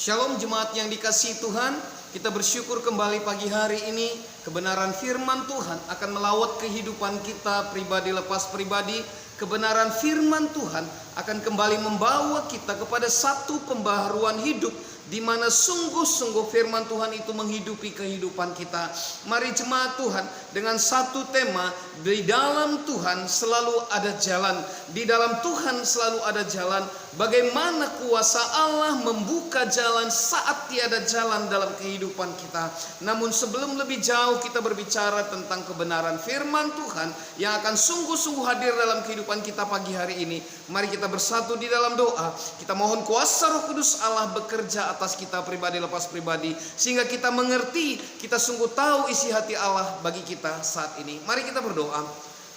Shalom jemaat yang dikasihi Tuhan, kita bersyukur kembali pagi hari ini kebenaran firman Tuhan akan melawat kehidupan kita pribadi lepas pribadi. Kebenaran firman Tuhan akan kembali membawa kita kepada satu pembaharuan hidup di mana sungguh-sungguh firman Tuhan itu menghidupi kehidupan kita. Mari jemaat Tuhan, dengan satu tema, di dalam Tuhan selalu ada jalan. Di dalam Tuhan selalu ada jalan. Bagaimana kuasa Allah membuka jalan saat tiada jalan dalam kehidupan kita. Namun sebelum lebih jauh kita berbicara tentang kebenaran firman Tuhan yang akan sungguh-sungguh hadir dalam kehidupan kita pagi hari ini, mari kita bersatu di dalam doa. Kita mohon kuasa Roh Kudus Allah bekerja atas kita pribadi lepas pribadi, sehingga kita mengerti, kita sungguh tahu isi hati Allah bagi kita saat ini. Mari kita berdoa.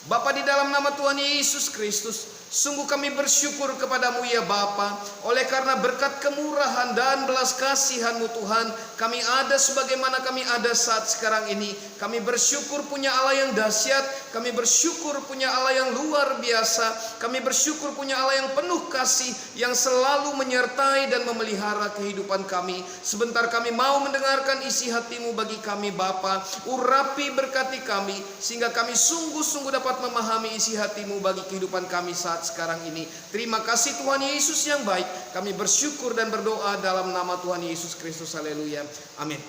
Bapa, di dalam nama Tuhan Yesus Kristus, sungguh kami bersyukur kepadamu ya Bapa, oleh karena berkat kemurahan dan belas kasihan-Mu Tuhan, kami ada sebagaimana kami ada saat sekarang ini. Kami bersyukur punya Allah yang dahsyat, kami bersyukur punya Allah yang luar biasa, kami bersyukur punya Allah yang penuh kasih, yang selalu menyertai dan memelihara kehidupan kami. Sebentar kami mau mendengarkan isi hati-Mu bagi kami Bapa. Urapi berkati kami, sehingga kami sungguh-sungguh dapat memahami isi hati-Mu bagi kehidupan kami saat sekarang ini. Terima kasih Tuhan Yesus yang baik. Kami bersyukur dan berdoa dalam nama Tuhan Yesus Kristus. Haleluya. Amin.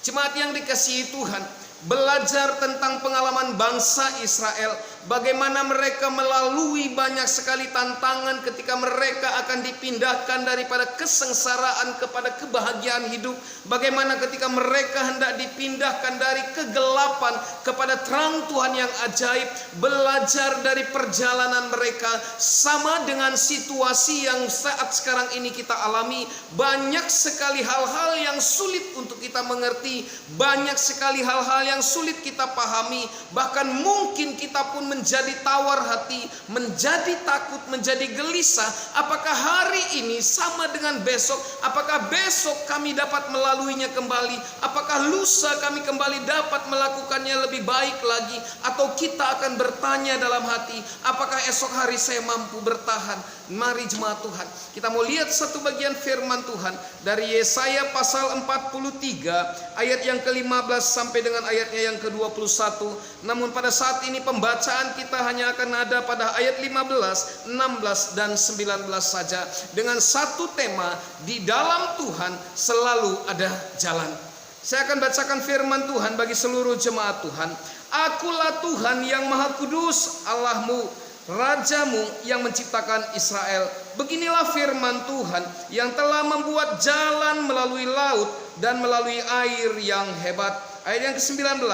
Jemaat yang dikasihi Tuhan, belajar tentang pengalaman bangsa Israel, bagaimana mereka melalui banyak sekali tantangan ketika mereka akan dipindahkan daripada kesengsaraan kepada kebahagiaan hidup. Bagaimana ketika mereka hendak dipindahkan dari kegelapan kepada terang Tuhan yang ajaib. Belajar dari perjalanan mereka sama dengan situasi yang saat sekarang ini kita alami. Banyak sekali hal-hal yang sulit untuk kita mengerti, banyak sekali hal-hal yang sulit kita pahami, bahkan mungkin kita pun menjadi tawar hati, menjadi takut, menjadi gelisah. Apakah hari ini sama dengan besok? Apakah besok kami dapat melaluinya kembali? Apakah lusa kami kembali dapat melakukannya lebih baik lagi? Atau kita akan bertanya dalam hati, apakah esok hari saya mampu bertahan? Mari jemaat Tuhan, kita mau lihat satu bagian firman Tuhan dari Yesaya pasal 43 ayat yang ke-15 sampai dengan ayatnya yang ke-21. Namun pada saat ini pembacaan kita hanya akan ada pada ayat 15, 16 dan 19 saja, dengan satu tema, di dalam Tuhan selalu ada jalan. Saya akan bacakan firman Tuhan bagi seluruh jemaat Tuhan. Akulah Tuhan yang Maha Kudus, Allahmu, Rajamu yang menciptakan Israel. Beginilah firman Tuhan yang telah membuat jalan melalui laut dan melalui air yang hebat. Ayat yang ke-19,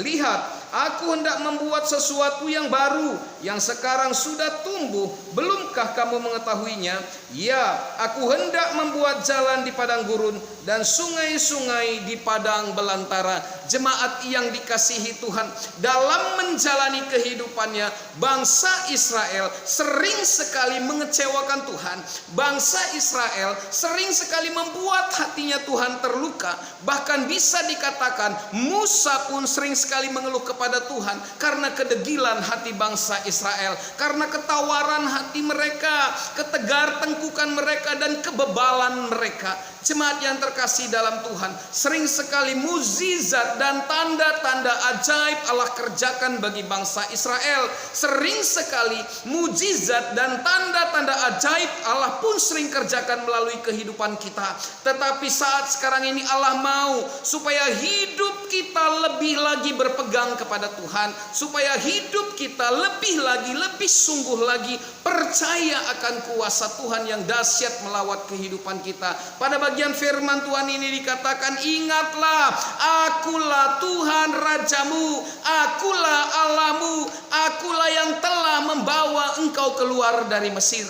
lihat, aku hendak membuat sesuatu yang baru, yang sekarang sudah tumbuh, belumkah kamu mengetahuinya? Ya, aku hendak membuat jalan di padang gurun dan sungai-sungai di padang belantara. Jemaat yang dikasihi Tuhan, dalam menjalani kehidupannya, bangsa Israel sering sekali mengecewakan Tuhan. Bangsa Israel sering sekali membuat hatinya Tuhan terluka. Bahkan bisa dikatakan Musa pun sering sekali mengeluh kepada Tuhan karena kedegilan hati bangsa Israel, karena ketawaran hati mereka, ketegar tengkukan mereka, dan kebebalan mereka. Jemaat yang terkasih dalam Tuhan, sering sekali mukjizat dan tanda-tanda ajaib Allah kerjakan bagi bangsa Israel. Sering sekali mukjizat dan tanda-tanda ajaib Allah pun sering kerjakan melalui kehidupan kita. Tetapi saat sekarang ini Allah mau supaya hidup kita lebih lagi berpegang kepada Tuhan, supaya hidup kita lebih lagi, lebih sungguh lagi percaya akan kuasa Tuhan yang dahsyat melawat kehidupan kita. Pada bagian firman Tuhan ini dikatakan, ingatlah, akulah Tuhan Rajamu, akulah Allahmu, akulah yang telah membawa engkau keluar dari Mesir.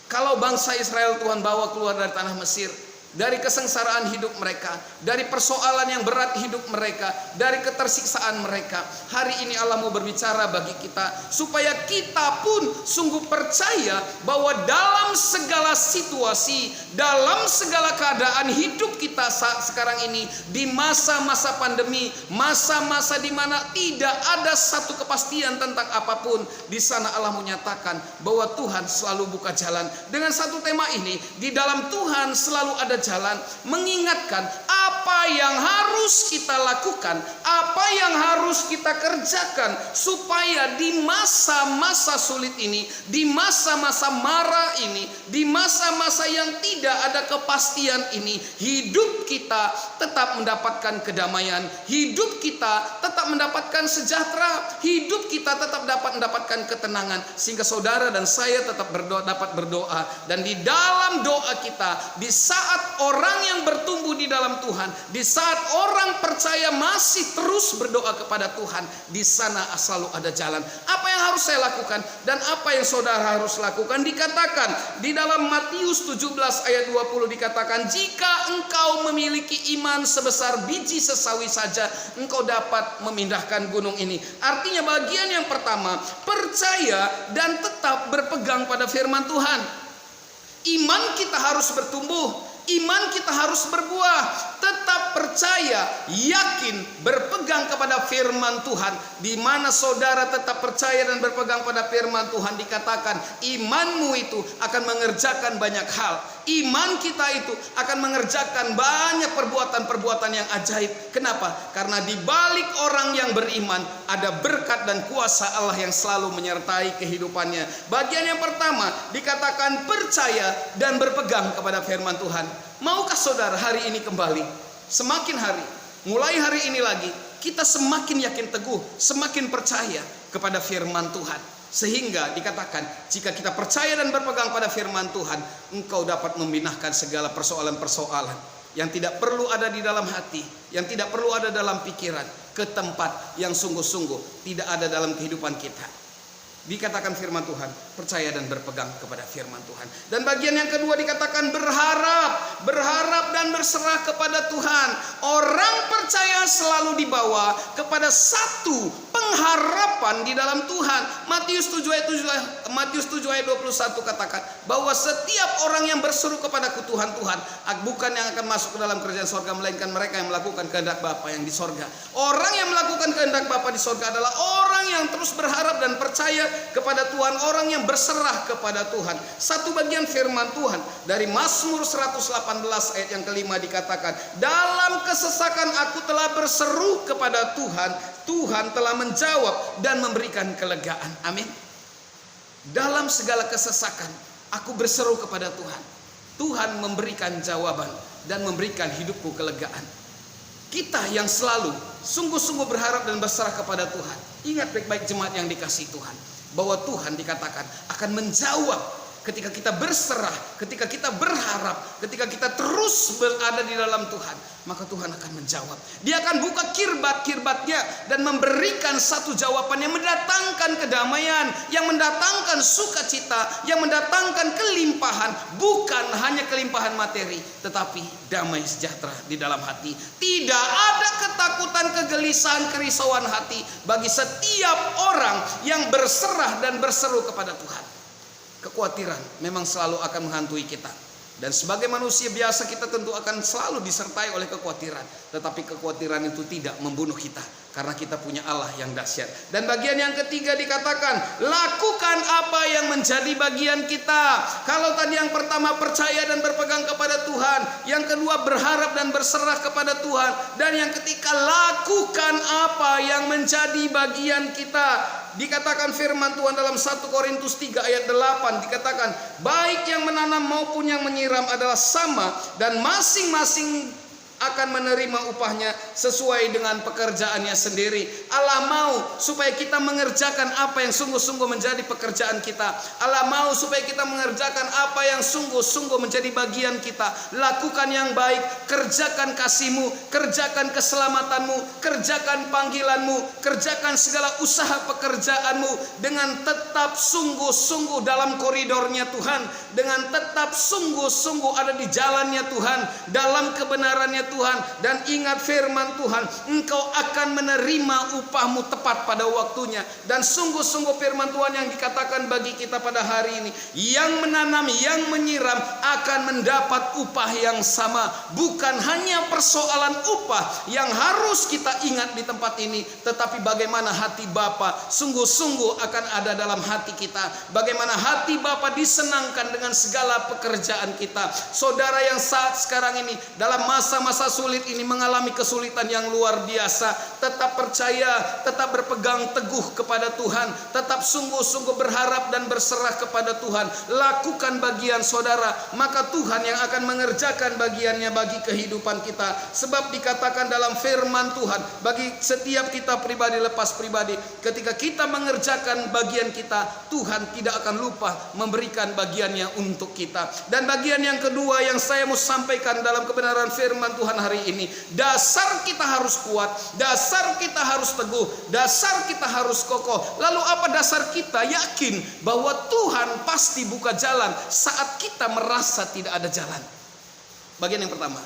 Kalau bangsa Israel Tuhan bawa keluar dari tanah Mesir, dari kesengsaraan hidup mereka, dari persoalan yang berat hidup mereka, dari ketersiksaan mereka, hari ini Allah mau berbicara bagi kita supaya kita pun sungguh percaya bahwa dalam segala situasi, dalam segala keadaan hidup kita saat sekarang ini, di masa-masa pandemi, masa-masa di mana tidak ada satu kepastian tentang apapun, di sana Allah menyatakan bahwa Tuhan selalu buka jalan. Dengan satu tema ini, di dalam Tuhan selalu ada jalan, mengingatkan apa yang harus kita lakukan, apa yang harus kita kerjakan, supaya di masa-masa sulit ini, di masa-masa mara ini, di masa-masa yang tidak ada kepastian ini, hidup kita tetap mendapatkan kedamaian, hidup kita tetap mendapatkan sejahtera, hidup kita tetap dapat mendapatkan ketenangan, sehingga saudara dan saya tetap dapat berdoa. Dan di dalam doa kita, di saat orang yang bertumbuh di dalam Tuhan, di saat orang percaya masih terus berdoa kepada Tuhan, di sana selalu ada jalan. Apa yang harus saya lakukan dan apa yang saudara harus lakukan? Dikatakan di dalam Matius 17 ayat 20, dikatakan, jika engkau memiliki iman sebesar biji sesawi saja, engkau dapat memindahkan gunung ini. Artinya bagian yang pertama, percaya dan tetap berpegang pada firman Tuhan. Iman kita harus bertumbuh, iman kita harus berbuah. Tetap percaya, yakin, berpegang kepada firman Tuhan. Di mana saudara tetap percaya dan berpegang pada firman Tuhan, dikatakan imanmu itu akan mengerjakan banyak hal. Iman kita itu akan mengerjakan banyak perbuatan-perbuatan yang ajaib. Kenapa? Karena di balik orang yang beriman ada berkat dan kuasa Allah yang selalu menyertai kehidupannya. Bagian yang pertama dikatakan percaya dan berpegang kepada firman Tuhan. Maukah saudara hari ini kembali, semakin hari, mulai hari ini lagi, kita semakin yakin teguh, semakin percaya kepada firman Tuhan. Sehingga dikatakan, jika kita percaya dan berpegang pada firman Tuhan, engkau dapat memindahkan segala persoalan-persoalan yang tidak perlu ada di dalam hati, yang tidak perlu ada dalam pikiran, ke tempat yang sungguh-sungguh tidak ada dalam kehidupan kita. Dikatakan firman Tuhan, percaya dan berpegang kepada firman Tuhan. Dan bagian yang kedua dikatakan berharap dan berserah kepada Tuhan. Orang percaya selalu dibawa kepada satu pengharapan di dalam Tuhan. Matius 7 ayat 21 katakan bahwa setiap orang yang berseru kepadaku Tuhan, Tuhan, bukan yang akan masuk ke dalam kerajaan sorga, melainkan mereka yang melakukan kehendak Bapa yang di sorga. Orang yang melakukan kehendak Bapa di sorga adalah orang yang terus berharap dan percaya kepada Tuhan, orang yang berserah kepada Tuhan. Satu bagian firman Tuhan dari Mazmur 118 ayat yang kelima dikatakan, dalam kesesakan aku telah berseru kepada Tuhan, Tuhan telah menjawab dan memberikan kelegaan. Amin. Dalam segala kesesakan aku berseru kepada Tuhan, Tuhan memberikan jawaban dan memberikan hidupku kelegaan. Kita yang selalu sungguh-sungguh berharap dan berserah kepada Tuhan, ingat baik-baik jemaat yang dikasihi Tuhan, bahwa Tuhan dikatakan akan menjawab ketika kita berserah, ketika kita berharap, ketika kita terus berada di dalam Tuhan, maka Tuhan akan menjawab. Dia akan buka kirbat-kirbatnya dan memberikan satu jawaban yang mendatangkan kedamaian, yang mendatangkan sukacita, yang mendatangkan kelimpahan, bukan hanya kelimpahan materi, tetapi damai sejahtera di dalam hati. Tidak ada ketakutan, kegelisahan, kerisauan hati bagi setiap orang yang berserah dan berseru kepada Tuhan. Kekhawatiran memang selalu akan menghantui kita. Dan sebagai manusia biasa kita tentu akan selalu disertai oleh kekhawatiran. Tetapi kekhawatiran itu tidak membunuh kita, karena kita punya Allah yang dahsyat. Dan bagian yang ketiga dikatakan, lakukan apa yang menjadi bagian kita. Kalau tadi yang pertama percaya dan berpegang kepada Tuhan, yang kedua berharap dan berserah kepada Tuhan, dan yang ketiga lakukan apa yang menjadi bagian kita. Dikatakan firman Tuhan dalam 1 Korintus 3 ayat 8, dikatakan baik yang menanam maupun yang menyiram adalah sama, dan masing-masing akan menerima upahnya sesuai dengan pekerjaannya sendiri. Allah mau supaya kita mengerjakan apa yang sungguh-sungguh menjadi pekerjaan kita. Allah mau supaya kita mengerjakan apa yang sungguh-sungguh menjadi bagian kita. Lakukan yang baik, kerjakan kasihmu, kerjakan keselamatanmu, kerjakan panggilanmu, kerjakan segala usaha pekerjaanmu dengan tetap sungguh-sungguh dalam koridornya Tuhan, dengan tetap sungguh-sungguh ada di jalannya Tuhan, dalam kebenarannya Tuhan dan ingat firman Tuhan, engkau akan menerima upahmu tepat pada waktunya. Dan sungguh-sungguh firman Tuhan yang dikatakan bagi kita pada hari ini, yang menanam, yang menyiram akan mendapat upah yang sama. Bukan hanya persoalan upah yang harus kita ingat di tempat ini, tetapi bagaimana hati Bapa sungguh-sungguh akan ada dalam hati kita. Bagaimana hati Bapa disenangkan dengan segala pekerjaan kita. Saudara yang saat sekarang ini dalam masa-masa sulit ini mengalami kesulitan yang luar biasa, tetap percaya, tetap berpegang teguh kepada Tuhan, tetap sungguh-sungguh berharap dan berserah kepada Tuhan. Lakukan bagian saudara, maka Tuhan yang akan mengerjakan bagiannya bagi kehidupan kita. Sebab dikatakan dalam firman Tuhan, bagi setiap kita pribadi lepas pribadi, ketika kita mengerjakan bagian kita, Tuhan tidak akan lupa memberikan bagiannya untuk kita. Dan bagian yang kedua yang saya mau sampaikan dalam kebenaran firman Tuhan hari ini, dasar kita harus kuat, dasar kita harus teguh, dasar kita harus kokoh. Lalu apa dasar kita? Yakin bahwa Tuhan pasti buka jalan saat kita merasa tidak ada jalan. Bagian yang pertama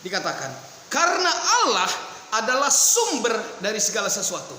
dikatakan, karena Allah adalah sumber dari segala sesuatu.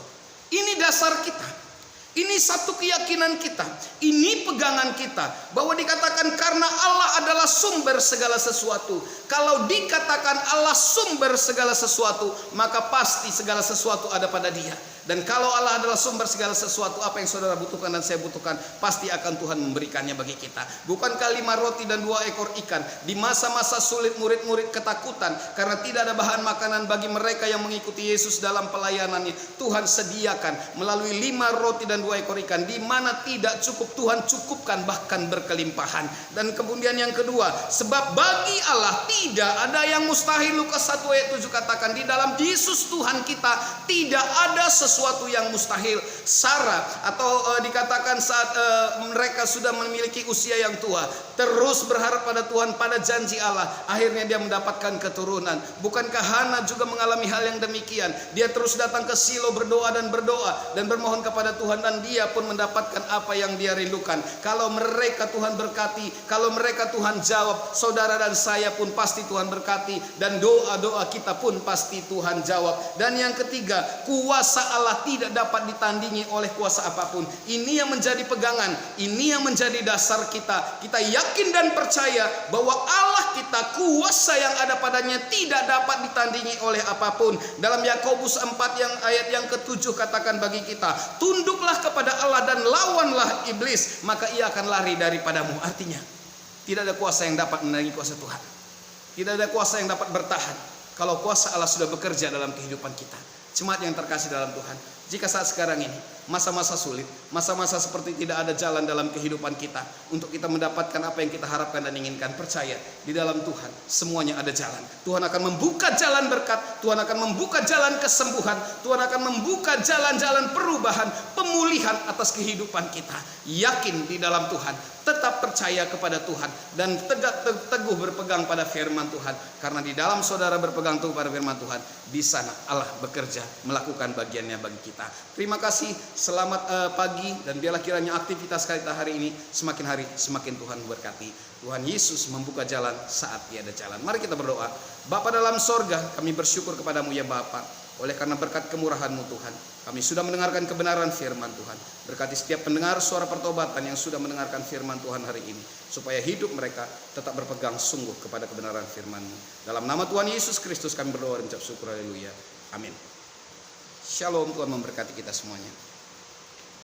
Ini dasar kita. Ini satu keyakinan kita. Ini pegangan kita. Bahwa dikatakan karena Allah adalah sumber segala sesuatu. Kalau dikatakan Allah sumber segala sesuatu, maka pasti segala sesuatu ada pada Dia. Dan kalau Allah adalah sumber segala sesuatu, apa yang saudara butuhkan dan saya butuhkan, pasti akan Tuhan memberikannya bagi kita. Bukankah 5 roti dan 2 ekor ikan? Di masa-masa sulit murid-murid ketakutan karena tidak ada bahan makanan bagi mereka yang mengikuti Yesus dalam pelayanannya. Tuhan sediakan melalui 5 roti dan 2 ekor ikan. Di mana tidak cukup, Tuhan cukupkan bahkan berkelimpahan. Dan kemudian yang kedua, sebab bagi Allah tidak ada yang mustahil. Lukas 1 ayat 7 katakan, di dalam Yesus Tuhan kita tidak ada sesuatu yang mustahil. Sarah atau dikatakan saat mereka sudah memiliki usia yang tua, terus berharap pada Tuhan, pada janji Allah, akhirnya dia mendapatkan keturunan. Bukankah Hana juga mengalami hal yang demikian? Dia terus datang ke Silo berdoa dan bermohon kepada Tuhan, dan dia pun mendapatkan apa yang dia rindukan. Kalau mereka Tuhan berkati, kalau mereka Tuhan jawab, saudara dan saya pun pasti Tuhan berkati, dan doa-doa kita pun pasti Tuhan jawab. Dan yang ketiga, kuasa Allah tidak dapat ditandingi oleh kuasa apapun. Ini yang menjadi pegangan, ini yang menjadi dasar kita. Kita yakin dan percaya bahwa Allah kita, kuasa yang ada padanya tidak dapat ditandingi oleh apapun. Dalam Yakobus 4 yang ayat yang ke-7 katakan bagi kita, tunduklah kepada Allah dan lawanlah iblis, maka ia akan lari daripadamu. Artinya, tidak ada kuasa yang dapat menandingi kuasa Tuhan. Tidak ada kuasa yang dapat bertahan kalau kuasa Allah sudah bekerja dalam kehidupan kita. Jemaat yang terkasih dalam Tuhan, jika saat sekarang ini masa-masa sulit, masa-masa seperti tidak ada jalan dalam kehidupan kita untuk kita mendapatkan apa yang kita harapkan dan inginkan, percaya di dalam Tuhan semuanya ada jalan. Tuhan akan membuka jalan berkat, Tuhan akan membuka jalan kesembuhan, Tuhan akan membuka jalan-jalan perubahan, pemulihan atas kehidupan kita. Yakin di dalam Tuhan, tetap percaya kepada Tuhan, dan teguh berpegang pada firman Tuhan. Karena di dalam saudara berpegang teguh pada firman Tuhan, di sana Allah bekerja melakukan bagiannya bagi kita. Terima kasih, selamat pagi, dan biarlah kiranya aktivitas kita hari ini semakin hari semakin Tuhan berkati. Tuhan Yesus membuka jalan saat tiada jalan. Mari kita berdoa. Bapa dalam sorga, kami bersyukur kepadamu ya Bapa, oleh karena berkat kemurahan-Mu Tuhan, kami sudah mendengarkan kebenaran firman Tuhan. Berkati setiap pendengar suara pertobatan yang sudah mendengarkan firman Tuhan hari ini, supaya hidup mereka tetap berpegang sungguh kepada kebenaran firman-Mu. Dalam nama Tuhan Yesus Kristus kami berdoa dan ucap syukur, haleluya, amin. Shalom, Tuhan memberkati kita semuanya.